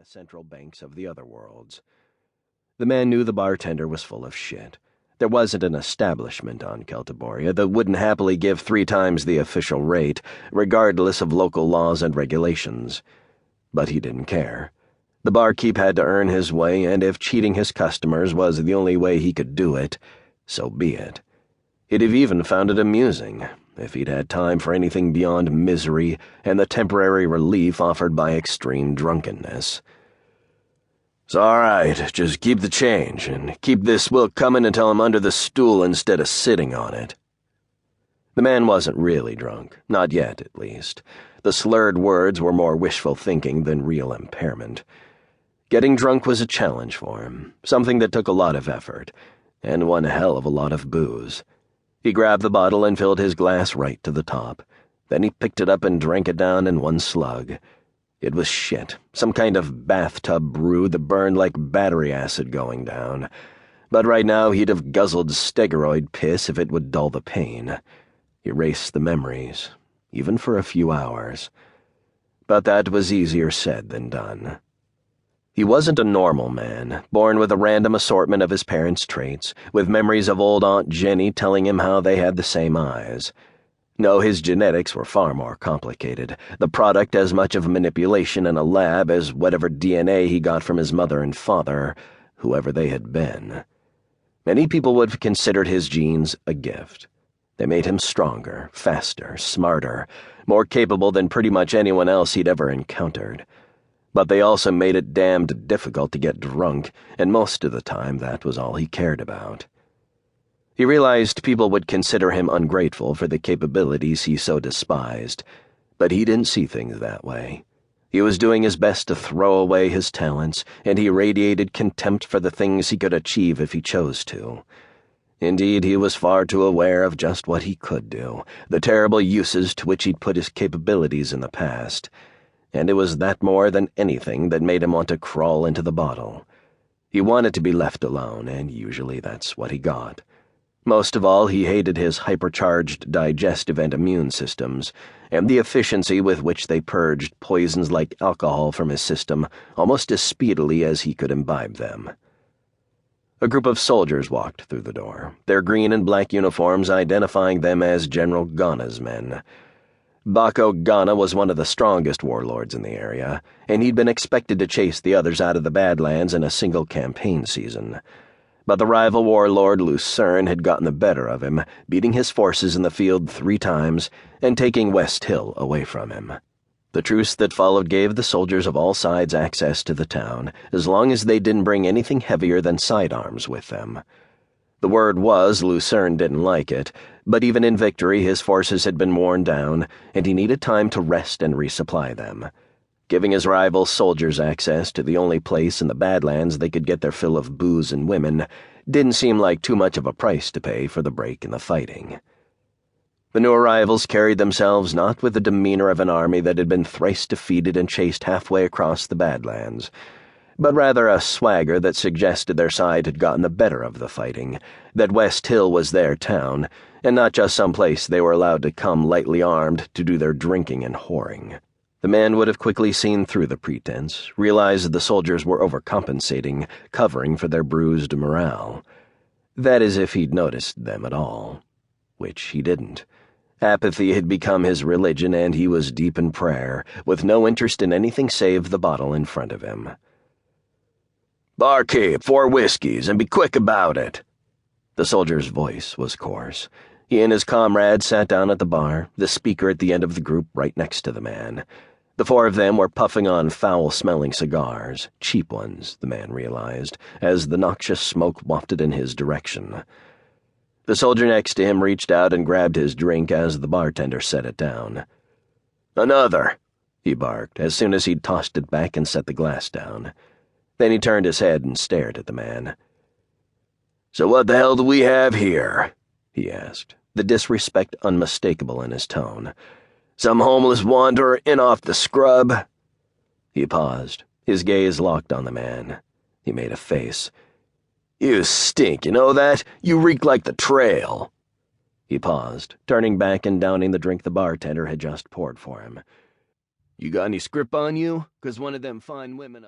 the central banks of the other worlds. The man knew the bartender was full of shit. There wasn't an establishment on Celtiboria that wouldn't happily give 3 times the official rate, regardless of local laws and regulations. But he didn't care. The barkeep had to earn his way, and if cheating his customers was the only way he could do it, so be it. He'd have even found it amusing, if he'd had time for anything beyond misery and the temporary relief offered by extreme drunkenness. "It's all right, just keep the change, and keep this will coming until I'm under the stool instead of sitting on it." The man wasn't really drunk, not yet at least. The slurred words were more wishful thinking than real impairment. Getting drunk was a challenge for him, something that took a lot of effort, and one hell of a lot of booze. He grabbed the bottle and filled his glass right to the top. Then he picked it up and drank it down in one slug. It was shit, some kind of bathtub brew that burned like battery acid going down. But right now he'd have guzzled steroid piss if it would dull the pain. Erase the memories, even for a few hours. But that was easier said than done. He wasn't a normal man, born with a random assortment of his parents' traits, with memories of old Aunt Jenny telling him how they had the same eyes. No, his genetics were far more complicated, the product as much of manipulation in a lab as whatever DNA he got from his mother and father, whoever they had been. Many people would have considered his genes a gift. They made him stronger, faster, smarter, more capable than pretty much anyone else he'd ever encountered. But they also made it damned difficult to get drunk, and most of the time that was all he cared about. He realized people would consider him ungrateful for the capabilities he so despised, but he didn't see things that way. He was doing his best to throw away his talents, and he radiated contempt for the things he could achieve if he chose to. Indeed, he was far too aware of just what he could do, the terrible uses to which he'd put his capabilities in the past, and it was that more than anything that made him want to crawl into the bottle. He wanted to be left alone, and usually that's what he got. Most of all, he hated his hypercharged digestive and immune systems, and the efficiency with which they purged poisons like alcohol from his system almost as speedily as he could imbibe them. A group of soldiers walked through the door, their green and black uniforms identifying them as General Ghana's men. Bako Ghana was one of the strongest warlords in the area, and he'd been expected to chase the others out of the Badlands in a single campaign season. But the rival warlord Lucerne had gotten the better of him, beating his forces in the field 3 times and taking West Hill away from him. The truce that followed gave the soldiers of all sides access to the town, as long as they didn't bring anything heavier than sidearms with them. The word was Lucerne didn't like it, but even in victory his forces had been worn down, and he needed time to rest and resupply them. Giving his rival soldiers access to the only place in the Badlands they could get their fill of booze and women didn't seem like too much of a price to pay for the break in the fighting. The new arrivals carried themselves not with the demeanor of an army that had been thrice defeated and chased halfway across the Badlands, but rather a swagger that suggested their side had gotten the better of the fighting, that West Hill was their town, and not just some place they were allowed to come lightly armed to do their drinking and whoring. The man would have quickly seen through the pretense, realized the soldiers were overcompensating, covering for their bruised morale. That is, if he'd noticed them at all. Which he didn't. Apathy had become his religion, and he was deep in prayer, with no interest in anything save the bottle in front of him. "Barkeep, 4 whiskeys, and be quick about it." The soldier's voice was coarse. He and his comrade sat down at the bar, the speaker at the end of the group right next to the man. The 4 of them were puffing on foul-smelling cigars, cheap ones, the man realized, as the noxious smoke wafted in his direction. The soldier next to him reached out and grabbed his drink as the bartender set it down. "Another," he barked, as soon as he'd tossed it back and set the glass down. Then he turned his head and stared at the man. "So what the hell do we have here?" he asked, the disrespect unmistakable in his tone. "Some homeless wanderer in off the scrub?" He paused, his gaze locked on the man. He made a face. "You stink, you know that? You reek like the trail." He paused, turning back and downing the drink the bartender had just poured for him. "You got any script on you? 'Cause one of them fine women